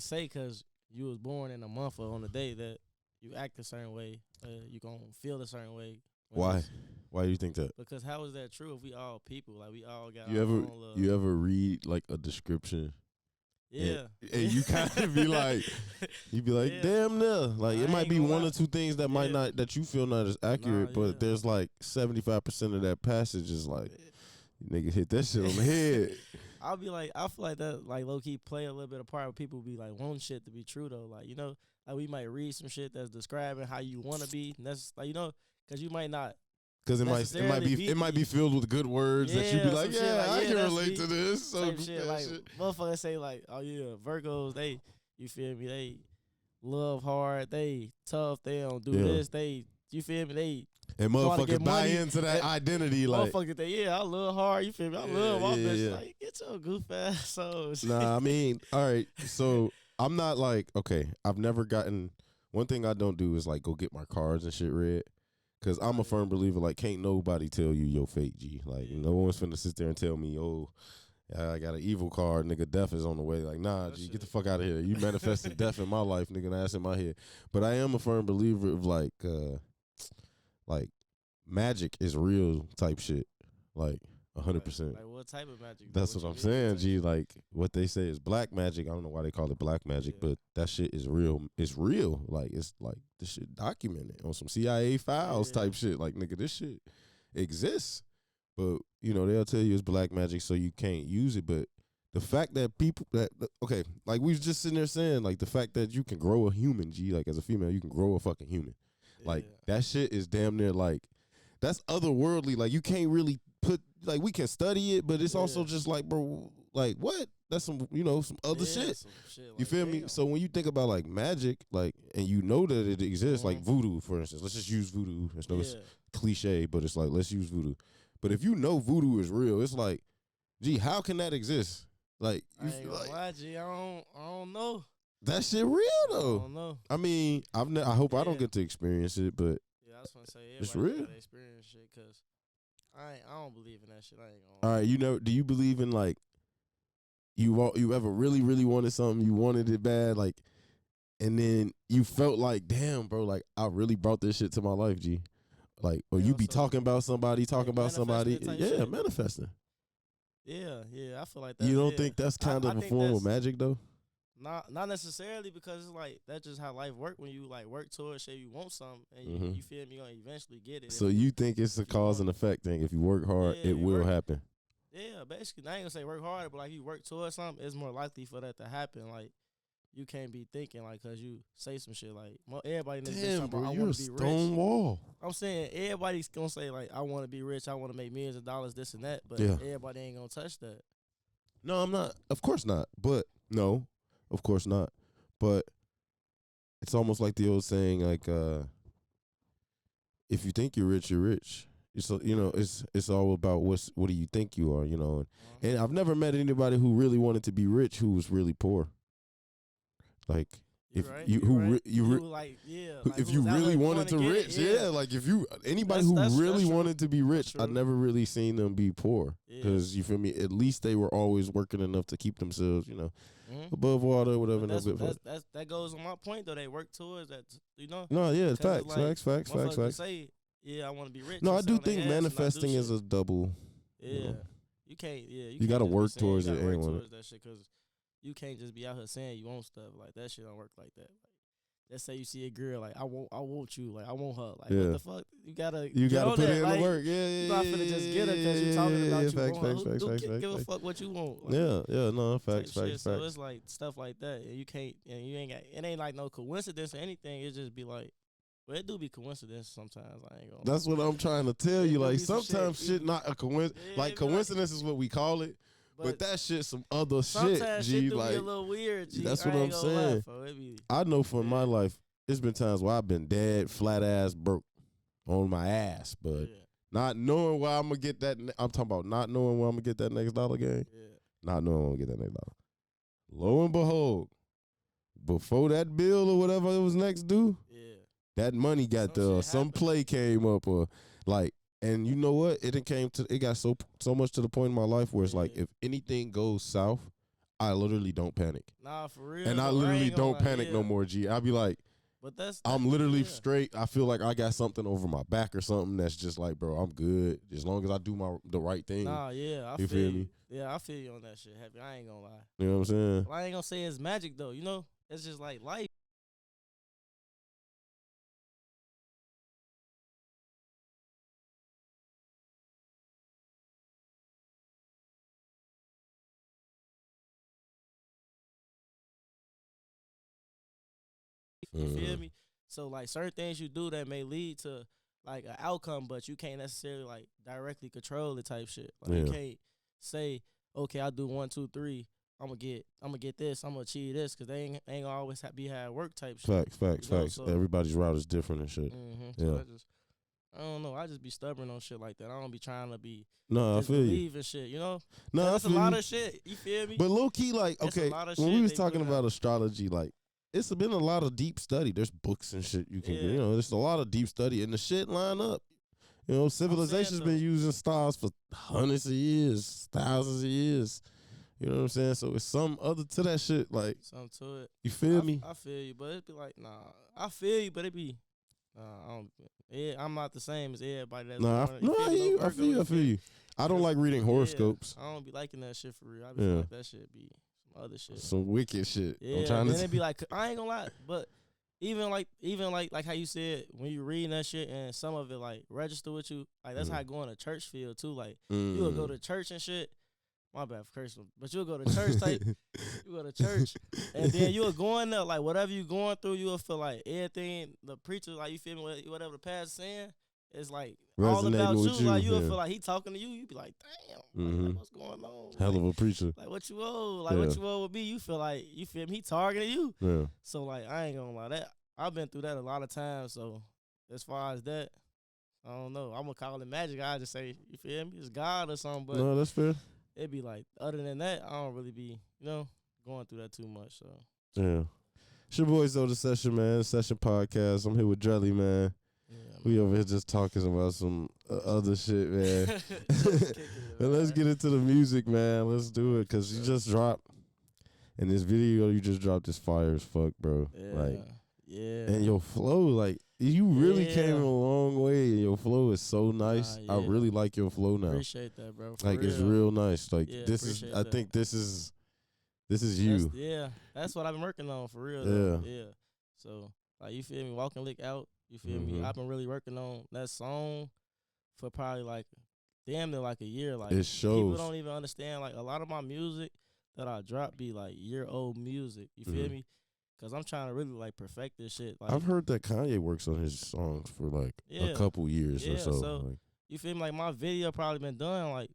say because you was born in a month or on a day that you act a certain way, you gonna feel a certain way. Why? Why do you think that? Because how is that true if we all people? Like we all got You our ever own little. you ever read like a description? Yeah. And you kind of be like, Yeah. damn near. Like I it might ain't be gonna one lie. or two things that might Yeah. not that you feel not as accurate, Nah, yeah. but there's like 75% of that passage is like, nigga hit that shit on the head. I'll be like, I feel like that, like low key play a little bit of part where people be like, wanting shit to be true though. Like, you know, like we might read some shit that's describing how you want to be. And that's like, you know, because you might not. Because it might be filled with good words that you be like, I can relate to this. So shit, like motherfuckers say like, oh yeah, Virgos, they, you feel me? They love hard, they tough, they don't do this, they, you feel me? They and motherfuckers buy into that identity, like motherfuckers, I love hard, you feel me? I love all bitches. Like, get your goof ass souls. Nah, I mean, all right. So I'm not like, okay, I've never gotten. One thing I don't do is like go get my cards and shit read. Cause I'm a firm believer, like can't nobody tell you your fate, G. Like no one's finna sit there and tell me, oh, I got an evil card, nigga. Death is on the way. Like nah, G, get the fuck out of here. You manifested death in my life, nigga. That's in my head. But I am a firm believer of like magic is real type shit, like 100%. Like what type of magic? That's what I'm saying, G. Like what they say is black magic. I don't know why they call it black magic, but that shit is real. It's real. Like it's like this shit documented on some CIA files type shit. Like nigga, this shit exists. But you know they'll tell you it's black magic, so you can't use it. But the fact that people like we was just sitting there saying, like the fact that you can grow a human, G. Like as a female, you can grow a fucking human. Like that shit is damn near like that's otherworldly. Like you can't really put like we can study it, but it's also just like, bro, like what? That's some some other shit. Some shit you feel me? So when you think about like magic, like and you know that it exists, like voodoo, for instance. Let's just use voodoo. It's no it's cliche, but it's like let's use voodoo. But if you know voodoo is real, it's like, gee, how can that exist? Like you feel like lie, G, I don't know. That shit real though. I don't know. I mean, I hope I don't get to experience it, but I was gonna say it's real. Gotta experience shit because I don't believe in that shit. I ain't gonna. All right, do you believe in like you ever really really wanted something, you wanted it bad, like, and then you felt like, damn, bro, like I really brought this shit to my life, G. Like, or you be talking about somebody, manifesting. Yeah, I feel like that. You don't think that's kind of a form of magic though? Not necessarily, because it's like that's just how life work. When you like work towards shit, you want something, and you feel me, you're gonna eventually get it. So you think it's a cause and effect thing? If you work hard, it will happen. Yeah, basically, I ain't gonna say work harder, but like you work towards something, it's more likely for that to happen. Like you can't be thinking like because you say some shit like everybody in this bitch talking about I want to be rich. Wall. I'm saying everybody's gonna say like I want to be rich, I want to make millions of dollars, this and that, but everybody ain't gonna touch that. No, I'm not. Of course not. But no. Of course not. But it's almost like the old saying, like, if you think you're rich, you're rich. So it's all about what do you think you are, And I've never met anybody who really wanted to be rich who was really poor. Like if you really wanted to rich, like if you anybody who really wanted to be rich, I never really seen them be poor because you feel me. At least they were always working enough to keep themselves, above water or whatever. That goes on my point though. They work towards that, No, yeah, facts. Say, I want to be rich. No, I do think manifesting is a double. Yeah, you can't. Yeah, you got to work towards it. Towards that shit because you can't just be out here saying you want stuff like that. Shit don't work like that. Like, let's say you see a girl like I want you, like I want her, like what the fuck? You gotta put in the work. You're not finna just get her because you talking about you want her. Give a fuck what you want. Like, facts. So it's like stuff like that. And you can't, and you ain't got. It ain't like no coincidence or anything. It just be like. Well, it do be coincidence sometimes. I ain't gonna. That's what I'm trying to tell you. Like sometimes shit not a coincidence. Like coincidence is what we call it. But that shit some other shit, G. Shit like be a little weird, G. That's what I'm saying. I know for my life, it's been times where I've been dead, flat ass, broke on my ass, but not knowing where I'm gonna get that. I'm talking about not knowing where I'm gonna get that next dollar game. Not knowing where I'm gonna get that next dollar. Lo and behold, before that bill or whatever it was next due. That money got there. Some play came up, or like, and you know what? It got so much to the point in my life where it's like, if anything goes south, I literally don't panic. Nah, for real. And I though, literally ain't gonna don't lie, panic yeah. no more, G. I be like, But that's I'm literally yeah. straight. I feel like I got something over my back or something that's just like, bro, I'm good. As long as I do the right thing. Nah, yeah, I You feel me? Yeah, I feel you on that shit. Happy, I ain't gonna lie. You know what I'm saying? But I ain't gonna say it's magic though. You know, it's just like life. You feel me? So like certain things you do that may lead to like an outcome, but you can't necessarily like directly control the type shit. Like you Yeah. can't say, okay, I do 1, 2, 3. I'm gonna get this. I'm gonna achieve this because they ain't gonna always be hard work type shit. Facts. So, Everybody's route is different and shit. So Yeah. I don't know. I just be stubborn on shit like that. I don't be trying to be No, I feel you. believe in shit. You know? No, It's a lot of shit. You feel me? But low key, like, It's a okay, lot of when shit we was they talking put about out. astrology, like, it's been a lot of deep study. There's books and shit you can get. Yeah. You know, there's a lot of deep study, and the shit line up. You know, civilization's been using stars for hundreds of years, thousands of years. You know what I'm saying? So it's some other to that shit. Like, something to it. you feel me? I feel you, but it be like, nah. I feel you, but it be, I don't. Yeah, I'm not the same as everybody. That's Nah, I feel you. I don't like reading horoscopes. I don't be liking that shit for real. I be Yeah. like that shit be some other shit. Some wicked shit. Yeah, I'm trying then to it be like, I ain't gonna lie, but even like how you said, when you reading that shit and some of it like register with you, like that's how going to church feel too. Like you'll go to church and shit. My bad for cursing, but you'll go to church type. You go to church, and then you'll go in there like whatever you going through, you'll feel like everything the preacher, like you feel me, whatever the pastor saying, is like all about you. Like you'll feel like he talking to you. You be like, damn, like, what's going on? Hell like, of a preacher. Like what you owe, like what you owe with me. You feel me? He targeting you. Yeah. So like I ain't gonna lie, that I've been through that a lot of times. So as far as that, I don't know. I'm gonna call it magic. I just say, you feel me? It's God or something. But no, that's fair. It'd be like, other than that, I don't really be, going through that too much. So yeah, it's your boys though. The Session, man. Session podcast. I'm here with Drely, man. yeah, We over here just talking about some other shit, man. And let's get into the music, man. Let's do it, cause you just dropped, and this video you just dropped is fire as fuck, bro. Yeah, like, yeah. And your flow, like, you really came a long way, and your flow is so nice. I really like your flow now. Appreciate that, bro. Like, it's real nice. Like, this is. I think this is you. That's what I've been working on for real. Yeah. So like, you feel me? Walking Lick Out. You feel me? I've been really working on that song for probably like damn near like a year. Like, it shows. People don't even understand. Like, a lot of my music that I drop be like year-old music. You feel me? Cause I'm trying to really like perfect this shit. Like, I've heard that Kanye works on his songs for like a couple years or so. Like, you feel me? Like, my video probably been done like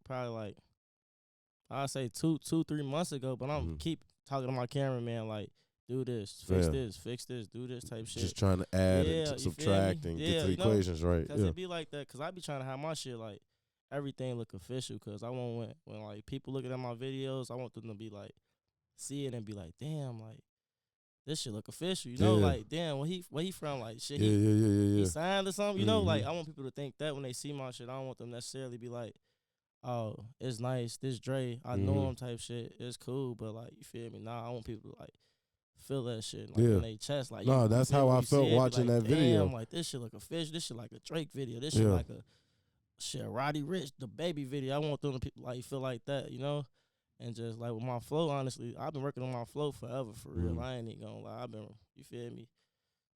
I'd say 2-3 months ago. But I'm keep talking to my cameraman like, do this, fix this, do this type shit. Just trying to add and subtract and get the equations right. Cause it be like that. Cause I be trying to have my shit like everything look official. Cause I want when like people looking at my videos, I want them to be like, see it and be like, damn, like, this shit look official, like, damn, where he from, like, shit, he signed or something, like, I want people to think that when they see my shit. I don't want them necessarily be like, oh, it's nice, this Dre, I know him type shit, it's cool, but like, you feel me? Nah, I want people to like feel that shit, like, in their chest, like, no, that's how I felt watching that video. Damn, like, this shit look official, this shit like a Drake video, this shit like a Roddy Ricch, the Baby video. I want them to like feel like that, And just like with my flow, honestly, I've been working on my flow forever, for real. I ain't even gonna lie. I've been, you feel me,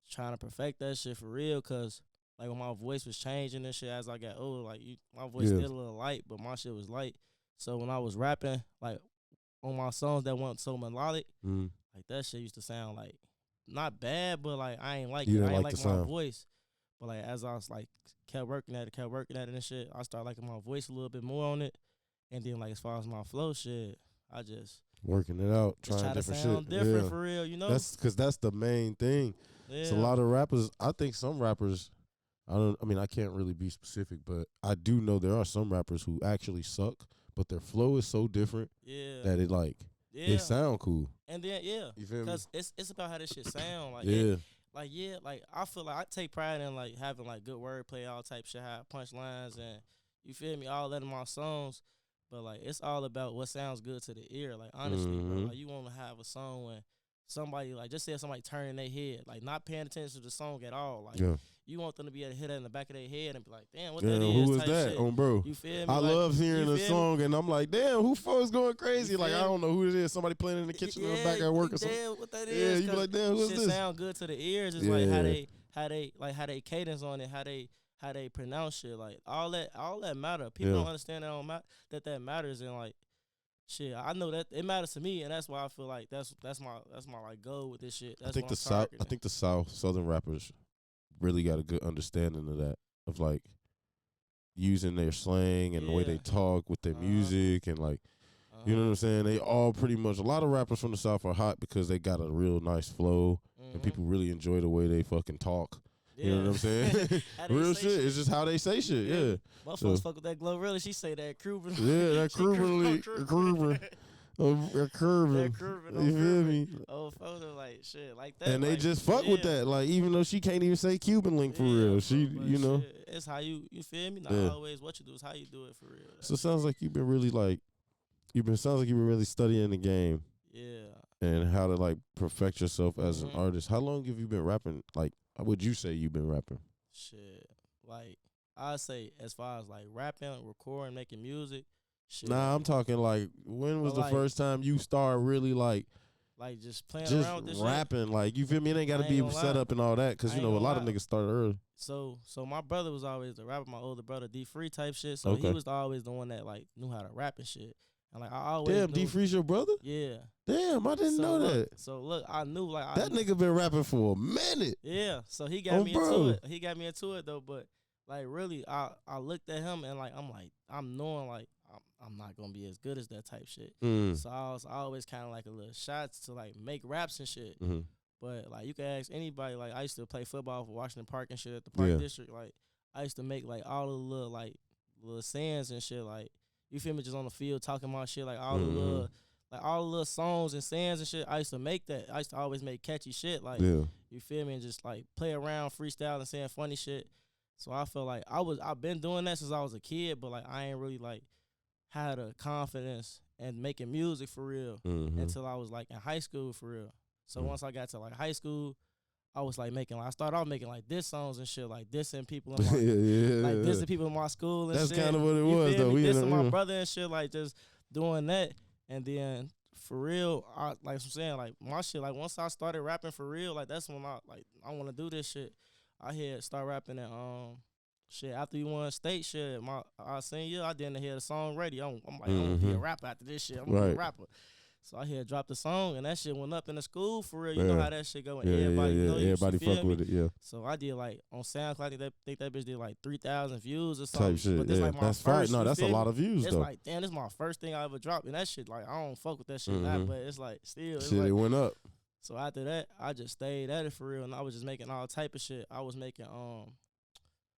trying to perfect that shit for real. Cause like when my voice was changing and shit as I got older, like my voice still a little light, but my shit was light. So when I was rapping, like on my songs that weren't so melodic, like that shit used to sound like not bad, but like I ain't like it. I ain't like my voice. But like as I was like kept working at it and shit, I started liking my voice a little bit more on it. And then like as far as my flow shit, I just working it out, trying to different sound shit. different for real, That's because that's the main thing. It's a lot of rappers. I think some rappers, I can't really be specific, but I do know there are some rappers who actually suck, but their flow is so different that it like it sound cool. And then you feel me? Because it's about how this shit sound. Like like I feel like I take pride in like having like good wordplay, all type shit, have punchlines, and you feel me, all that in my songs. But like it's all about what sounds good to the ear. Like honestly, bro, like you want to have a song when somebody like just say somebody turning their head, like not paying attention to the song at all. Like you want them to be able to hit that in the back of their head and be like, damn, what that is? Who is type that? shit. Bro. You feel me? I like, love hearing a song and I'm like, damn, who folks going crazy? Like I don't know who it is. Somebody playing in the kitchen in the back at work or something. Damn, what that is? Yeah, you be like, damn, who's shit this? Sound good to the ears. It's like how they cadence on it, how they pronounce shit. Like all that matter. People don't understand that matters and like. Shit, I know that it matters to me, and that's why I feel like that's my like goal with this shit. That's I think the Southern rappers really got a good understanding of that, of like using their slang and the way they talk with their music and like, you know what I'm saying? They all pretty much, a lot of rappers from the South are hot because they got a real nice flow and people really enjoy the way they fucking talk. You know what I'm saying? Real shit. It's just how they say shit. Yeah. My folks fuck with that Glorilla. She say that Kruber. Yeah, that Kruber. That curving. You feel me? Oh, photo like shit like that. And they just fuck with that. Like even though she can't even say Cuban link for real, she you know. Shit, it's how you feel me? Not always what you do. It's how you do it for real. So it sounds like you've been really like sounds like you've been really studying the game. Yeah. And how to like perfect yourself as an artist. How long have you been rapping? Like, how would you say you've been rapping? Shit, like I say, as far as like rapping, recording, making music. Shit. Nah, I'm talking like when was the first time you started really like just playing around with this rapping? Shit? Like you feel me? It ain't got to be set up and all that because you know a lot of niggas started early. So my brother was always the rapper. My older brother, D-Free type shit. So he was always the one that like knew how to rap and shit. And like I always damn, D-Free's your brother? Yeah. Damn, I didn't know that. So look, I knew like that nigga been rapping for a minute. Yeah. So he got me into it. He got me into it though, but like really, I looked at him and like I'm knowing like I'm not gonna be as good as that type shit. So I was always kind of like a little shots to like make raps and shit. But like you can ask anybody. Like I used to play football for Washington Park and shit at the Park District. Like I used to make like all the little sayings and shit like. You feel me? Just on the field talking about shit like all the little songs and sayings and shit. I used to make that. I used to always make catchy shit like you feel me and just like play around, freestyle and saying funny shit. So I feel like I've been doing that since I was a kid, but like I ain't really like had a confidence in making music for real until I was like in high school for real. So once I got to like high school, I was like I started off making like diss songs and shit, like dissing people in my dissing people in my school and that's shit. That's kind of what it was though. Dissing my brother and shit, like just doing that. And then for real, like I'm saying, like my shit, like once I started rapping for real, like that's when I want to do this shit. I had start rapping at shit after you won state shit. My senior year, I didn't hear the song ready. I'm like, I'm gonna be a rapper after this shit. I'm gonna be a rapper. So I had dropped the song, and that shit went up in the school for real. You know how that shit go, and everybody know you. Everybody fuck with it, yeah. So I did like on SoundCloud, I think that bitch did like 3,000 views or something. Type shit, but this like my that's first. No, that's a lot of views it's though. It's like damn, this is my first thing I ever dropped, and that shit like I don't fuck with that shit now, but it's like still. Shit, like, it went up. So after that, I just stayed at it for real, and I was just making all type of shit. I was making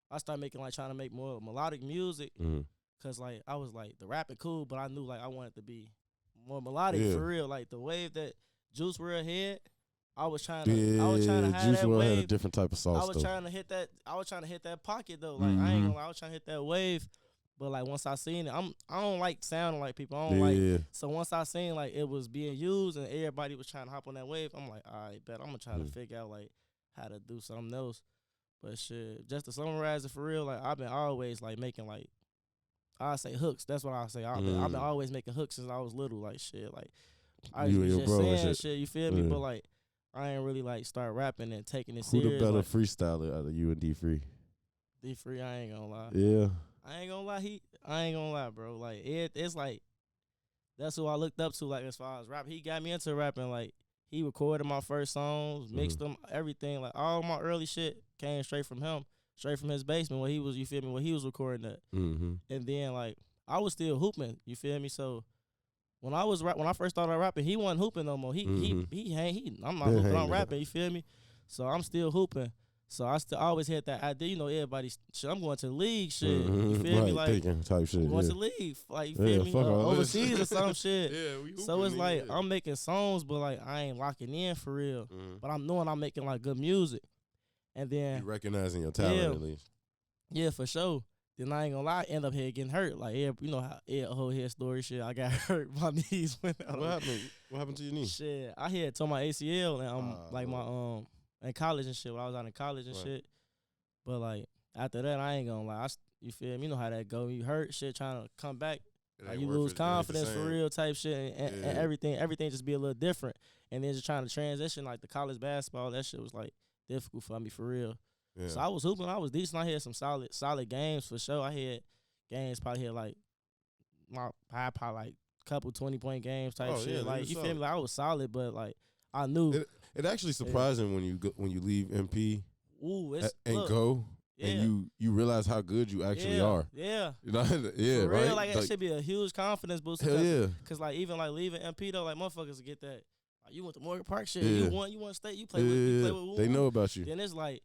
I started making like trying to make more melodic music, cause like I was like the rapping cool, but I knew like I wanted to be more melodic for real. Like the wave that Juice WRLD had, I was trying to have Juice that WRLD wave. had a different type of sauce. I was trying to hit that pocket though. Like I ain't gonna lie, I was trying to hit that wave. But like once I seen it, I don't like sounding like people. I don't like. So once I seen like it was being used and everybody was trying to hop on that wave, I'm like, all right, bet I'm gonna try to figure out like how to do something else. But shit, just to summarize it for real, like I've been always like making like I say hooks. That's what I say. I've been always making hooks since I was little. Like shit, like I used to just saying shit. You feel me? But like I ain't really like start rapping and taking it serious. Who the better freestyler out of you and D-Free? D-Free, I ain't gonna lie. Yeah. I ain't gonna lie, bro. Like it's like that's who I looked up to. Like as far as rap, he got me into rapping. Like he recorded my first songs, mixed them, everything. Like all my early shit came straight from him, straight from his basement where he was. You feel me? Where he was recording that. And then like I was still hooping. You feel me? So when I first started rapping, he wasn't hooping no more. I'm not hooping. I'm rapping. You feel me? So I'm still hooping. So I always had that idea, you know, everybody, shit, I'm going to the league, shit. You feel me? Like, type shit, I'm going to the league, like, you feel me? Overseas or some shit. So it's like, I'm making songs, but like, I ain't locking in for real. But I'm knowing I'm making like good music. And then. You recognizing your talent at least. Yeah, for sure. Then I ain't gonna lie, I end up here getting hurt. Like, you know how a whole head story shit. I got hurt. My knees went out. What happened? What happened to your knee? Shit, I had tore my ACL and like Lord. my in college and shit. When I was out in college and Right. shit. But like after that, I ain't gonna lie. You feel me? You know how that go. You hurt shit trying to come back. Like you lose confidence for real type shit and everything just be a little different. And then just trying to transition like the college basketball, that shit was like difficult for me for real. Yeah. So I was hooping, I was decent. I had some solid games for sure. I had games probably had like probably like couple 20-point games type shit. Yeah, like you solid. feel me? Like I was solid, but like I knew It actually surprising when you leave MP look, go. yeah. And you realize how good you actually are. Yeah. You know, For real, right? like that should be a huge confidence booster. Hell yeah. Cause like even like leaving MP though, like motherfuckers get that. Like, you went to Morgan Park shit. Yeah. You won state. You play with. They know about you. Then it's like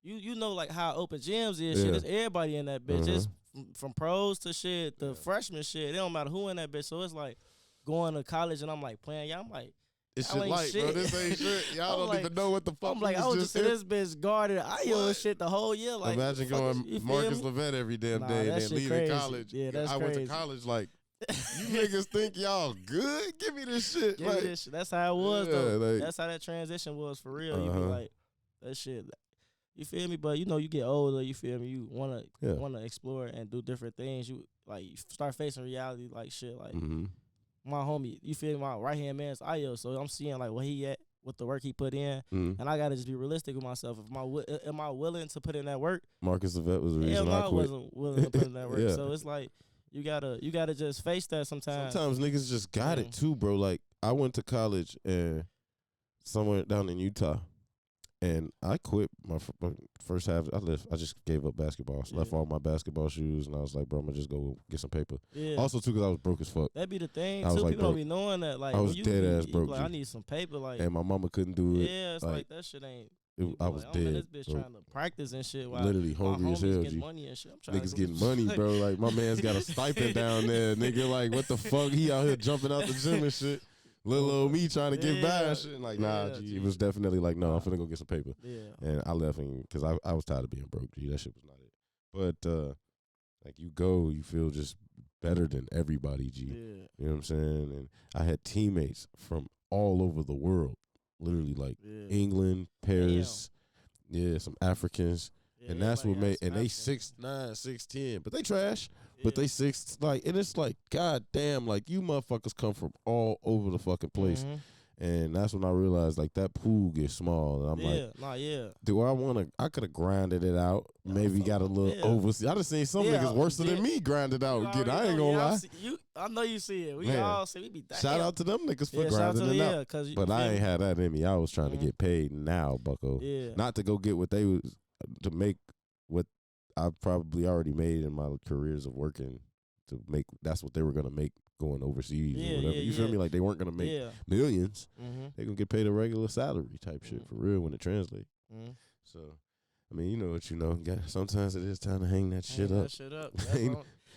you know like how open gyms is. Yeah. Shit, it's everybody in that bitch. It's from pros to shit, the freshman shit. It don't matter who in that bitch. So it's like going to college and I'm like playing. Yeah, I'm like. It's shit like, bro. This ain't shit. Y'all don't like, even know what the fuck. I'm like, I was just in this bitch guarded IO shit the whole year. Like, imagine going Marcus Levette every damn day and then leaving crazy. college. Yeah, that's I crazy. went to college like, you niggas think y'all good? Give me this shit. Give me this shit. That's how it was though. Like, that's how that transition was for real. You be like, that shit. You feel me? But you know, you get older. You feel me? You wanna explore and do different things. You like you start facing reality like shit like. My homie, you feel me? My right hand man's IO, so I'm seeing like where he at with the work he put in, and I gotta just be realistic with myself. Am I willing to put in that work? Marcus Levette was the reason I quit. Wasn't willing to put in that work, so it's like you gotta just face that sometimes. Sometimes niggas just got it too, bro. Like I went to college and somewhere down in Utah, and I quit my first half. I just gave up basketball. So left all my basketball shoes, and I was like, bro, I'm gonna just go get some paper. Yeah. Also, too, because I was broke as fuck. That be the thing, too. People like, don't be knowing that. Like, I was dead ass broke. Like, I need some paper. Like, and my mama couldn't do it. Yeah, it's like that shit ain't. I was dead. I'm in this bitch trying to practice and shit. While literally hungry as hell. Getting money and shit. Niggas getting money, bro. Like, my man's got a stipend down there. Nigga, like, what the fuck? He out here jumping out the gym and shit. Little old me trying to get by and shit. Like, nah, G. It was definitely like, no, I'm finna go get some paper. Yeah. And I left him because I was tired of being broke, G. That shit was not it. But, like, you go, you feel just better than everybody, G. Yeah. You know what I'm saying? And I had teammates from all over the world. Literally, like, England, Paris, some Africans. And that's what made, and they 6'9", 6'10", but they trash. But they and it's like, god damn, like you motherfuckers come from all over the fucking place. And that's when I realized like that pool gets small. And I'm do I want to, I could have grinded it out. Maybe got a little overseas. I just seen some niggas worse than me grind it out. I ain't gonna lie. I know you see it. We all see, we be shout out to them niggas for grinding it out. But I ain't had that in me. I was trying to get paid now, bucko. Not to go get what they was, to make what I probably already made in my careers of working to make. That's what they were gonna make going overseas or whatever. You feel me? Like they weren't gonna make millions. They gonna get paid a regular salary type shit for real when it translates. So, I mean, you know what you know. Sometimes it is time to hang that shit up.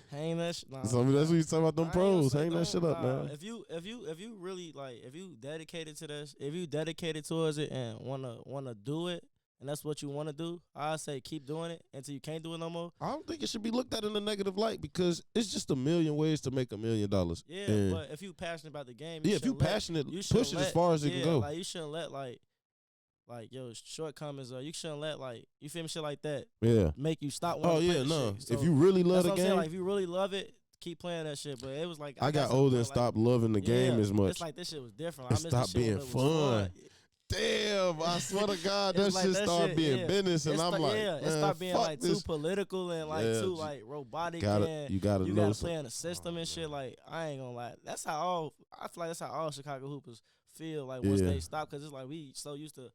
Hang that shit. Nah, that's what you talking about. Them pros, hang that shit up, man. If you really like, if you dedicated to this, if you dedicated towards it and wanna do it. And that's what you want to do, I say keep doing it until you can't do it no more. I don't think it should be looked at in a negative light because it's just a million ways to make $1 million. Yeah, and but if you passionate about the game, if you passionate, push it as far as it can go. Like you shouldn't let like yo shortcomings or you shouldn't let like you feel me shit like that. Yeah, make you stop. Oh yeah, no. So if you really love the game, like if you really love it. Keep playing that shit, but it was like I got older and stopped loving the game as much. It's like this shit was different. It stopped being fun. Damn, I swear to God, that shit started being business, and I'm like, it stopped being like too political and like too like robotic. You gotta play in the system and shit. Like I ain't gonna lie, I feel like that's how all Chicago hoopers feel. Like once they stop, because it's like we so used to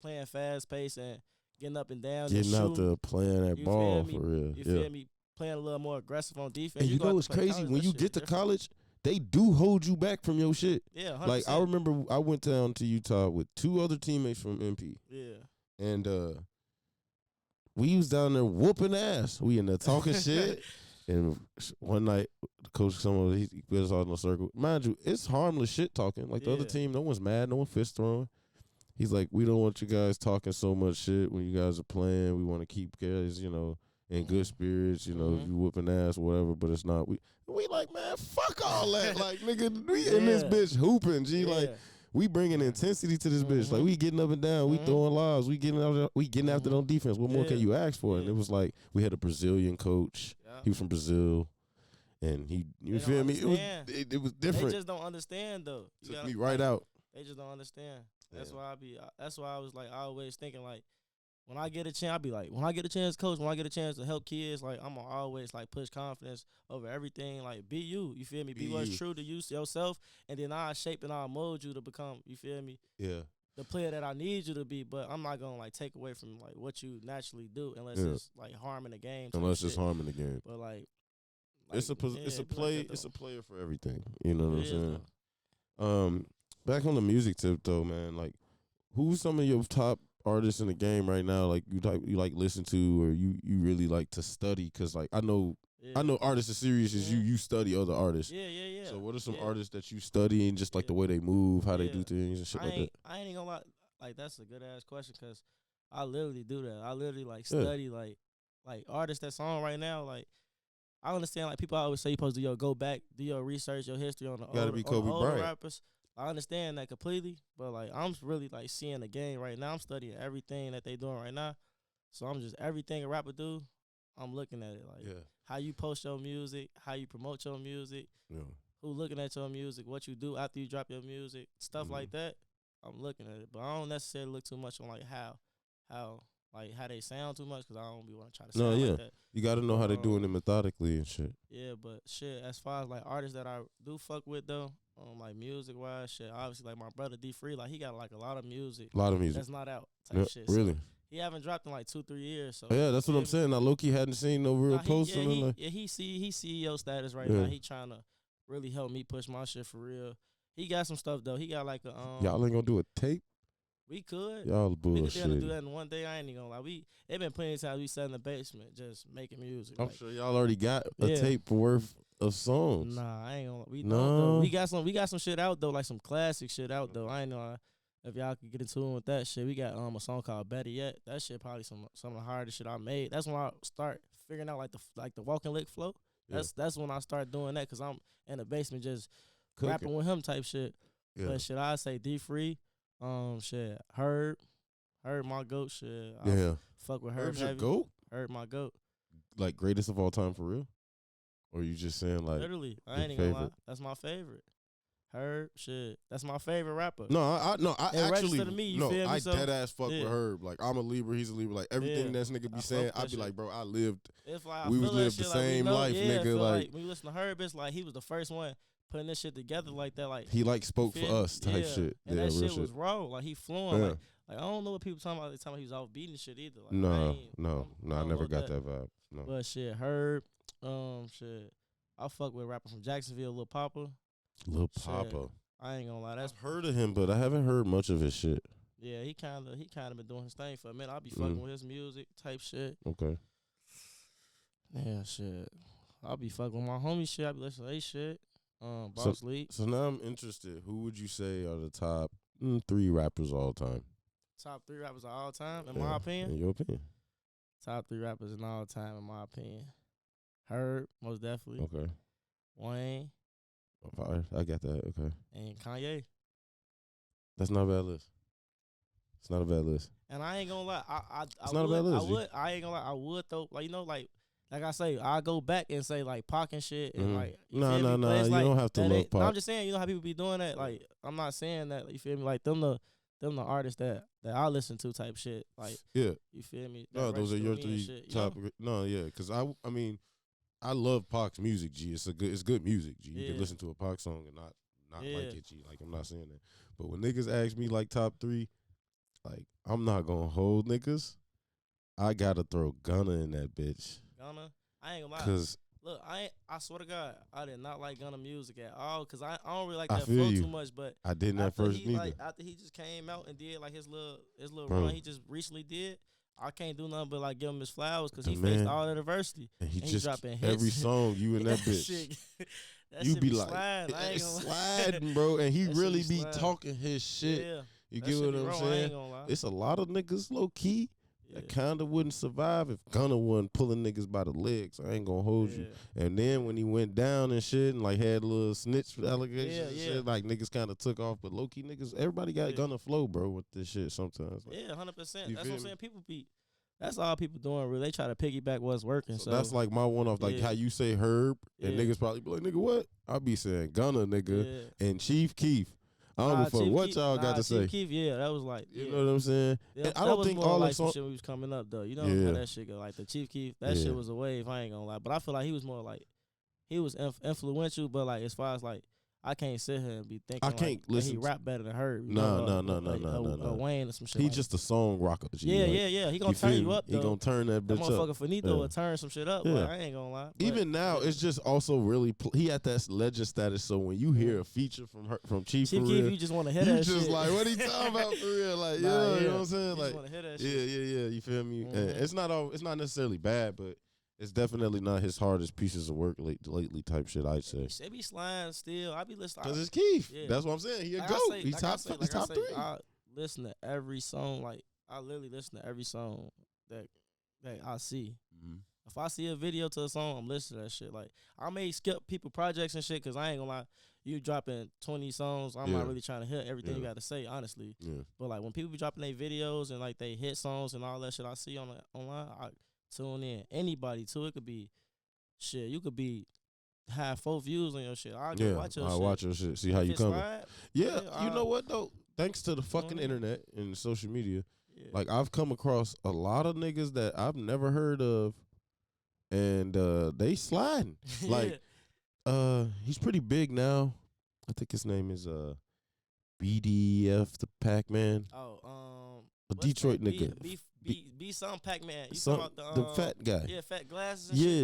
playing fast pace and getting up and down, getting out there playing that ball for real. You feel me? Playing a little more aggressive on defense. And you know what's crazy? When you get to college, they do hold you back from your shit. Yeah, 100%. Like I remember I went down to Utah with 2 other teammates from MP. Yeah. And we was down there whooping ass. We in there talking shit. And one night, Coach he put us all in a circle. Mind you, it's harmless shit talking. Like the other team, no one's mad, no one fist throwing. He's like, we don't want you guys talking so much shit when you guys are playing. We want to keep guys, in good spirits, you know, if you whooping ass or whatever, but it's not. We like, man, fuck all that. Like, nigga, we in this bitch hooping, G. Like, we bringing intensity to this bitch. Like, we getting up and down. We throwing lobs. We getting after it on defense. What more can you ask for? And it was like, we had a Brazilian coach. He was from Brazil. And you feel me? It was different. They just don't understand, though. Took me right out. They just don't understand. That's why I was like, I always thinking like, when I get a chance, I be like, when I get a chance, coach, when I get a chance to help kids, like, I'm going to always, like, push confidence over everything. Like, be you. You feel me? Be what's true to you, yourself. And then I'll shape and I'll mold you to become, you feel me? Yeah. The player that I need you to be. But I'm not going to, like, take away from, like, what you naturally do unless it's, like, harming the game. Unless it's harming the game. But, like it's a player for everything. You know what I'm saying? Back on the music tip, though, man, like, who's some of your top artists in the game right now, like you like listen to, or you really like to study? Because like I know artists as serious as you study other artists. Yeah. So what are some artists that you study and just like the way they move, how they do things and shit like that? I ain't gonna lie, like that's a good ass question because I literally do that. I literally like study like artists that's on right now. Like I understand like people always say you supposed to go back, do your research, your history on the older rappers. I understand that completely, but like I'm really like seeing the game right now. I'm studying everything that they doing right now, so I'm just everything a rapper do. I'm looking at it like how you post your music, how you promote your music, who looking at your music, what you do after you drop your music, stuff like that. I'm looking at it, but I don't necessarily look too much on like how they sound too much because I don't be want to try to sound like that. You got to know how they doing it methodically and shit. Yeah, but shit, as far as like artists that I do fuck with though. Like music wise, shit. Obviously, like my brother D3, like he got like a lot of music. That's not out type shit. Really? So he haven't dropped in like 2-3 years. So that's what I'm saying. I low key hadn't seen no real posts. He CEO status right now. He trying to really help me push my shit for real. He got some stuff though. He got like a y'all ain't gonna do a tape? We could. Y'all bullshit. We could do that in one day. I ain't even gonna lie. It been plenty of times we sat in the basement just making music. I'm sure y'all already got a tape worth of songs. Nah, I ain't gonna. We got some shit out though, like some classic shit out though. I ain't know if y'all could get into it with that shit. We got a song called Better Yet. That shit probably some of the hardest shit I made. That's when I start figuring out like the walk and lick flow. That's when I start doing that because I'm in the basement just rapping with him type shit. Yeah. But shit, I say D3, shit, Herb my goat shit. Fuck with Herb. Herb's your goat? Herb my goat. Like greatest of all time for real? Or you just saying like literally? I ain't even gonna lie. That's my favorite. Herb, shit. That's my favorite rapper. I actually to me, you feel me? I dead ass fuck with Herb. Like I'm a Libra, he's a Libra. Like everything that nigga be saying, I be like, bro, I lived. We was lived the same life, nigga. Like when you listen to Herb, it's like he was the first one putting this shit together like that. Like he like spoke for us type shit. And that shit was raw. Like he flowing. Like I don't know what people talking about. They talking about he was off beating shit either. Like, I never got that vibe. No. But shit, Herb, shit. I fuck with a rapper from Jacksonville, Lil Papa. Lil Papa. I ain't gonna lie. I've heard of him, but I haven't heard much of his shit. Yeah, he kind of been doing his thing for a minute. I'll be fucking with his music type shit. Okay. Yeah, shit. I'll be fucking with my homie shit. I'll be listening to their shit. Boss League. So now I'm interested. Who would you say are the top 3 rappers of all time? Top 3 rappers of all time, in my opinion? In your opinion? Top 3 rappers in all time, in my opinion. Herb, most definitely. Okay. Wayne. I got that. Okay. And Kanye. That's not a bad list. It's not a bad list. And I ain't gonna lie. It's not a bad list. I ain't gonna lie. I would though. Like like I say, I go back and say like Pac and shit and like. No. You don't have to love Pac. No, I'm just saying. You know how people be doing that. Like I'm not saying that. You feel me? Like them the artists that I listen to type shit. Like you feel me? No, those are your 3 top. You know? No, because I mean. I love Pac's music, G. It's good music, G. You can listen to a Pac song and not like it, G. Like I'm not saying that. But when niggas ask me like top 3, like I'm not gonna hold niggas. I gotta throw Gunna in that bitch. Gunna? I ain't gonna lie. Cause look, I swear to God, I did not like Gunna music at all. Cause I don't really like that flow too much. But I didn't at first neither. After he just came out and did like his little run he just recently did. I can't do nothing but like give him his flowers because he faced all the adversity. And he just dropping hits. Every song you in that bitch. You be like sliding, bro. And he really be talking his shit. Yeah. You get what I'm saying? It's a lot of niggas low key that kinda wouldn't survive if Gunna wasn't pulling niggas by the legs. I ain't gonna hold you. And then when he went down and shit and like had a little snitch allegations and shit, like niggas kinda took off. But low key niggas, everybody got Gunna flow, bro, with this shit sometimes. Like, 100%. That's what I'm saying. That's all people doing. Really, they try to piggyback what's working. So that's like my one off. Like how you say Herb, and niggas probably be like, nigga, what? I be saying Gunna, nigga, and Chief Keef. I don't give a fuck what y'all got to say. Chief Keef, that was like, you know what I'm saying. And I don't think all like the some shit we was coming up though. You know how that shit go. Like the Chief Keef, that shit was a wave. I ain't gonna lie, but I feel like he was more like he was influential. But like as far as like I can't sit here and be thinking I can't listen. He rap better than her. No. Wayne or some shit. He's like just a song rocker. Yeah. He gonna turn you up though. He gonna turn that bitch up. Motherfucker Finito will turn some shit up. But I ain't gonna lie. Even now, it's just also really he at that legend status. So when you hear a feature from Chief Keef, you just want to hear that shit. You just like, what he talking about for real? Like, you know what I'm saying? Like, want to hear that shit. Yeah. You feel me? And it's not necessarily bad, but it's definitely not his hardest pieces of work lately type shit, I'd say. They be sliding still. I be listening. Because it's Keith. Yeah. That's what I'm saying. He a GOAT. He's top 3. I listen to every song. Like, I literally listen to every song that I see. Mm-hmm. If I see a video to a song, I'm listening to that shit. Like, I may skip people projects and shit because I ain't gonna lie. You dropping 20 songs, I'm not really trying to hear everything you got to say, honestly. Yeah. But, like, when people be dropping their videos and, like, they hit songs and all that shit I see online, I tune in. Anybody too. It could be shit. You could have 4 views on your shit. I'll go watch your shit. I'll watch your shit. See how you coming. You know what though? Thanks to the fucking internet and social media, like I've come across a lot of niggas that I've never heard of, and they sliding. Like, he's pretty big now. I think his name is BDF the Pac-Man. A Detroit nigga. Be some Pac-Man. You talking about the fat guy? Yeah, fat glasses. And yeah.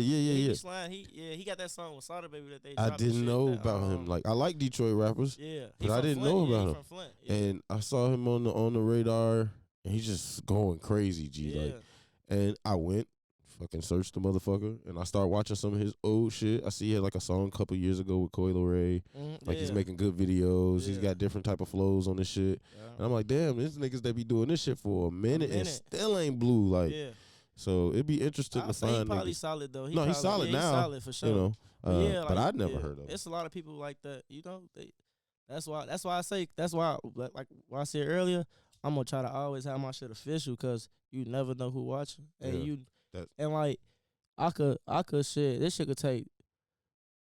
He got that song with Soda Baby that they. I didn't know about him. Like I like Detroit rappers. Yeah, but I didn't know about him. From Flint. And I saw him on the radar, and he's just going crazy, G. Yeah. Like, and I went. Fucking searched the motherfucker, and I started watching some of his old shit. I see he had like a song a couple years ago with Coil Ray. Like he's making good videos. He's got different type of flows on this shit. And I'm like, damn, these niggas that be doing this shit for a minute and still ain't blue. Like, so it'd be interesting to find. He's probably solid though. He's solid now. He's solid for sure. You know, but I'd never heard of him. It's a lot of people like that. You know, that's why I say like what I said earlier. I'm gonna try to always have my shit official because you never know who watching, and and like I could shit. This shit could take.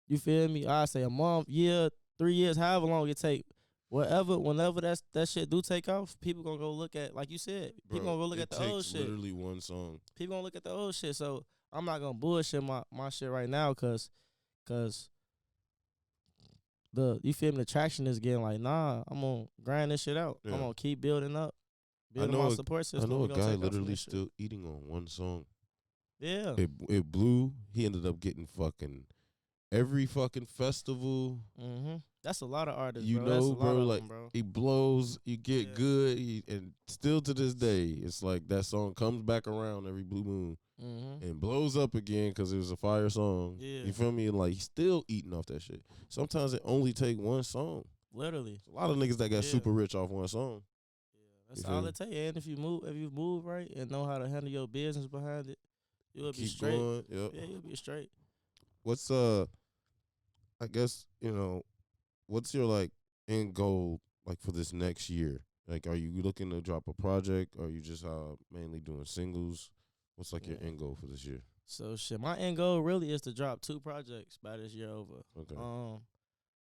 You feel me? I say a month, year, 3 years, however long it take. Whenever that shit do take off, people gonna go look at, like you said, people gonna go look at the old shit. Literally one song. People gonna look at the old shit. So I'm not gonna bullshit my shit right now, cause you feel me? The traction is getting like, nah, I'm gonna grind this shit out. I'm gonna keep building up, building my support system. I know a guy literally still eating on one song. Yeah. It blew. He ended up getting fucking every fucking festival. Mm-hmm. That's a lot of artists, you bro. know, bro. Like, he blows, you get good, and still to this day, it's like that song comes back around every blue moon and blows up again because it was a fire song. Yeah. You feel me? And like, he's still eating off that shit. Sometimes it only take one song. Literally. There's a lot of niggas that got super rich off one song. Yeah, that's all it takes. And if you move right and know how to handle your business behind it, you'll be straight. Going, yep. Yeah, you'll be straight. What's I guess, you know, what's your like end goal like for this next year? Like, are you looking to drop a project, or are you just mainly doing singles? What's like your end goal for this year? So shit, my end goal really is to drop 2 projects by this year over. Okay.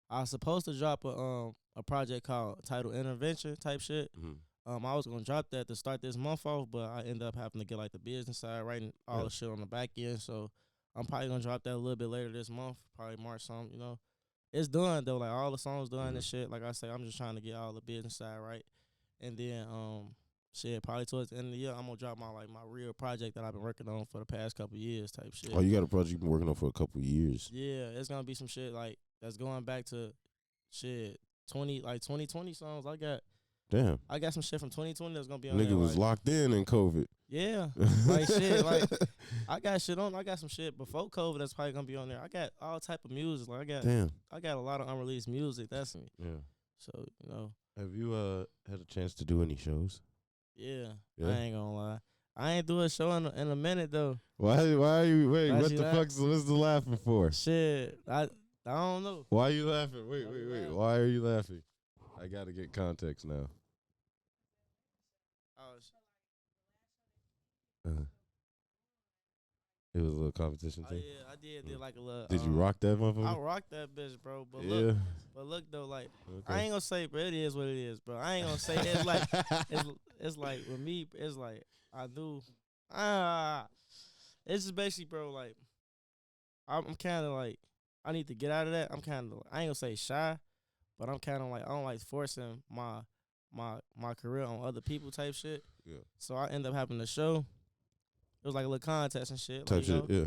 I was supposed to drop a project called Title Intervention type shit. Mm-hmm. I was gonna drop that to start this month off, but I ended up having to get like the business side, writing all the shit on the back end. So I'm probably gonna drop that a little bit later this month, probably March something, you know. It's done though, like all the songs done and shit. Like I say, I'm just trying to get all the business side right. And then shit, probably towards the end of the year, I'm gonna drop my real project that I've been working on for the past couple years type shit. Oh, you got a project you've been working on for a couple of years? Yeah, it's gonna be some shit like that's going back to shit 2020 songs. I got some shit from 2020 that's gonna be on there. Nigga was locked in COVID. Yeah, like shit. Like I got shit on. I got some shit before COVID that's probably gonna be on there. I got all type of music. Like I got a lot of unreleased music. That's me. Yeah. So you know. Have you had a chance to do any shows? Yeah. I ain't gonna lie. I ain't do a show in a minute though. Why are you? Wait, Why what she the fuck? What's the laughing for? Shit, I don't know. Why are you laughing? Wait. Why are you laughing? I gotta get context now. Oh, It was a little competition thing. yeah, I did like a little. Did you rock that I motherfucker? rocked that bitch, bro. But Yeah. look though, like Okay. I ain't gonna say, but it is what it is, bro. I ain't gonna say it's like it's like with me, it's like I do. It's just basically, bro. Like I'm kind of like I need to get out of that. I'm kind of I ain't gonna say shy, but I'm kind of like I don't like forcing my career on other people type shit. Yeah. So I end up having a show. It was like a little contest and shit. Type like, shit, yeah.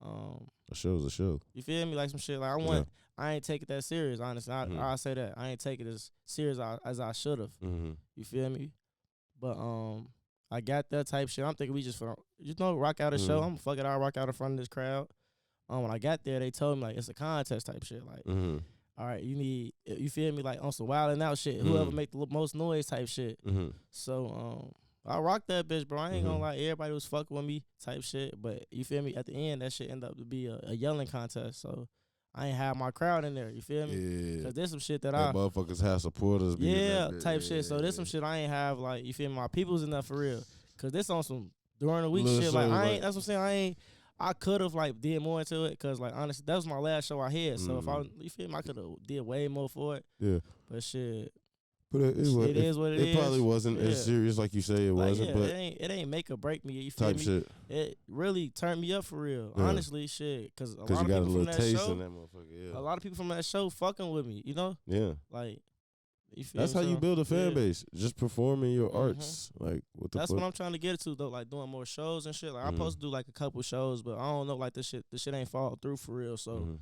A show's a show. You feel me? Like some shit. Like I ain't take it that serious, honestly. I say that. I ain't take it as serious as I should have. Mm-hmm. You feel me? But I got that type shit. I'm thinking we just rock out a show. I'm fuck it, I'll rock out in front of this crowd. When I got there, they told me like it's a contest type shit. Like, all right, you feel me? Like on some wild and out shit. Whoever make the most noise type shit. So I rocked that bitch, bro. I ain't gonna lie. Everybody was fucking with me type shit. But you feel me? At the end, that shit ended up to be a yelling contest. So I ain't have my crowd in there. You feel me? Yeah. Cause there's some shit that motherfuckers have supporters. Type shit. So there's some shit I ain't have, like, you feel me? My people's enough for real. Cause this on some during the week Little shit. show, Like I ain't. That's what I'm saying. I could have like did more into it. Cause like honestly, that was my last show I had. So if you feel me, I could have did way more for it. Yeah. But shit. But it is what it is. It probably wasn't as serious like you say it wasn't. But it ain't make or break me. You feel me? Shit. It really turned me up for real. Yeah. Honestly, shit. Cause a lot you of got a people little from that taste show, in that motherfucker. Yeah. a lot of people from that show fucking with me. You know? Yeah. Like. You feel That's me? how you build a fan base. Just performing your arts. Like what the That's fuck? what I'm trying to get to though. Like doing more shows and shit. Like I'm supposed to do like a couple shows, but I don't know. Like this shit ain't fall through for real. So.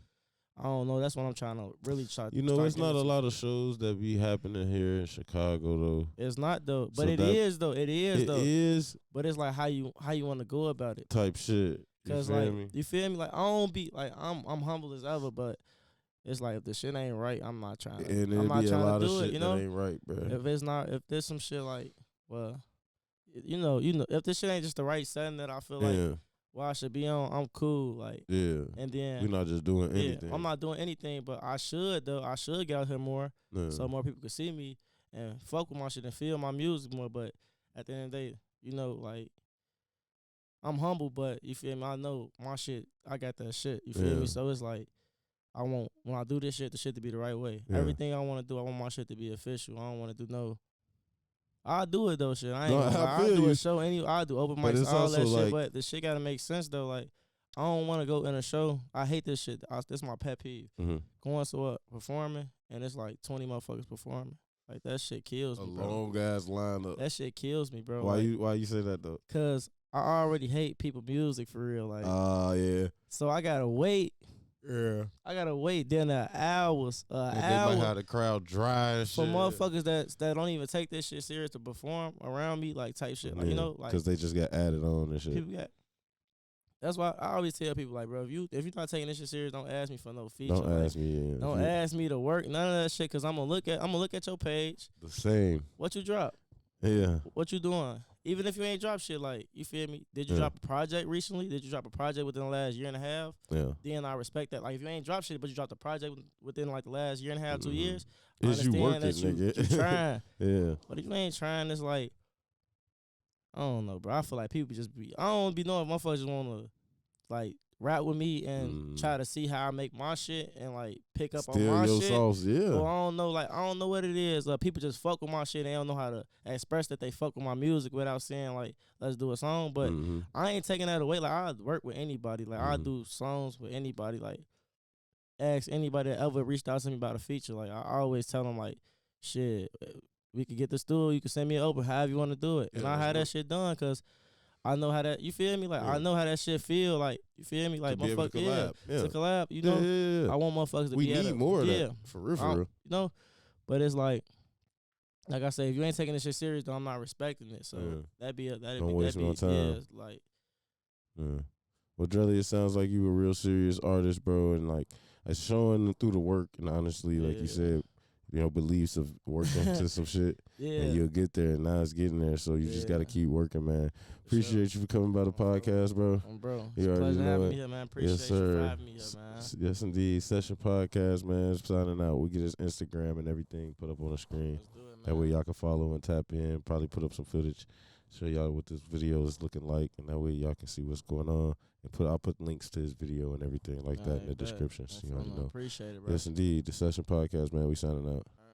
I don't know. That's what I'm trying to really try. You know, it's not a lot of shows that be happening here in Chicago though. It's not though, but So it is though. It is though. It is. But it's like how you want to go about it. Type shit. Cause like you feel me? Like I don't be like I'm humble as ever, but it's like if the shit ain't right, I'm not trying to. And I'm not be trying a lot to do of shit it. You know, that ain't right, bro. If there's some shit like, well, you know, if this shit ain't just the right setting that I feel like. Well, I should be on. I'm cool, like and then we're not just doing anything. I'm not doing anything, but I should though. I should get out here more, so more people can see me and fuck with my shit and feel my music more. But at the end of the day, you know, like I'm humble, but you feel me? I know my shit. I got that shit. You feel me? So it's like I want when I do this shit, the shit to be the right way. Everything I want to do, I want my shit to be official. I don't want to do no. I'll do it though, shit. I ain't gonna lie. I'll do a show I'll do open mics, all that shit. But the shit gotta make sense though. Like I don't want to go in a show. I hate this shit. This my pet peeve. Going performing, and it's like 20 motherfuckers performing. Like that shit kills me, bro. A long ass lineup. That shit kills me, bro. Why you say that though? Cause I already hate people music for real. Like yeah. So I gotta wait. Yeah. I gotta wait then hours. They might have the crowd dry and for shit. motherfuckers that don't even take this shit serious to perform around me, like type shit. Like you know, like because they just got added on and shit. People got. That's why I always tell people like, bro, if you're not taking this shit serious, don't ask me for no feature. Don't ask me. Don't ask me to work none of that shit, cause I'm gonna look at your page. The same. What you drop? Yeah. What you doing? Even if you ain't drop shit, like, you feel me? Did you drop a project recently? Did you drop a project within the last year and a half? Yeah. Then I respect that. Like, if you ain't drop shit, but you dropped a project within, like, the last year and a half, 2 years, I is you working, that nigga? you trying. Yeah. But if you ain't trying, it's like, I don't know, bro. I feel like people just be, I don't be knowing if motherfuckers just want to, like, rap with me and try to see how I make my shit and like pick up Steal on my your shit. sauce, yeah. Or I don't know what it is. People just fuck with my shit. They don't know how to express that they fuck with my music without saying like, let's do a song. But I ain't taking that away. Like I work with anybody. Like I do songs with anybody. Like ask anybody that ever reached out to me about a feature. Like I always tell them like, shit, we could get the stool. You can send me an open, however you want to do it. And I had that shit done because I know how that, you feel me? Like, I know how that shit feel. Like, you feel me? Like, motherfuckers, to collab, you know? Yeah. I want motherfuckers to we be need more of that. For real, for real. You know? But it's like I say, if you ain't taking this shit serious, then I'm not respecting it. So, that'd be Don't waste no time. Yeah, like. Yeah. Well, Drely, it sounds like you a real serious artist, bro. And, like, it's showing through the work. And honestly, like you said, beliefs of working to some shit. Yeah. And you'll get there, and now it's getting there. So you just got to keep working, man. Appreciate you for coming by the podcast, bro. Bro, you it's a pleasure having know me here, man. Appreciate yes, sir. you for having me here, man. Yes, indeed. Session Podcast, man. Signing out. We get his Instagram and everything put up on the screen. Let's do it, man. That way y'all can follow and tap in. Probably put up some footage, show y'all what this video is looking like, and that way y'all can see what's going on. And I'll put links to his video and everything like that in the description. So you already know. Appreciate it, bro. Yes, indeed. The Session Podcast, man. We signing out.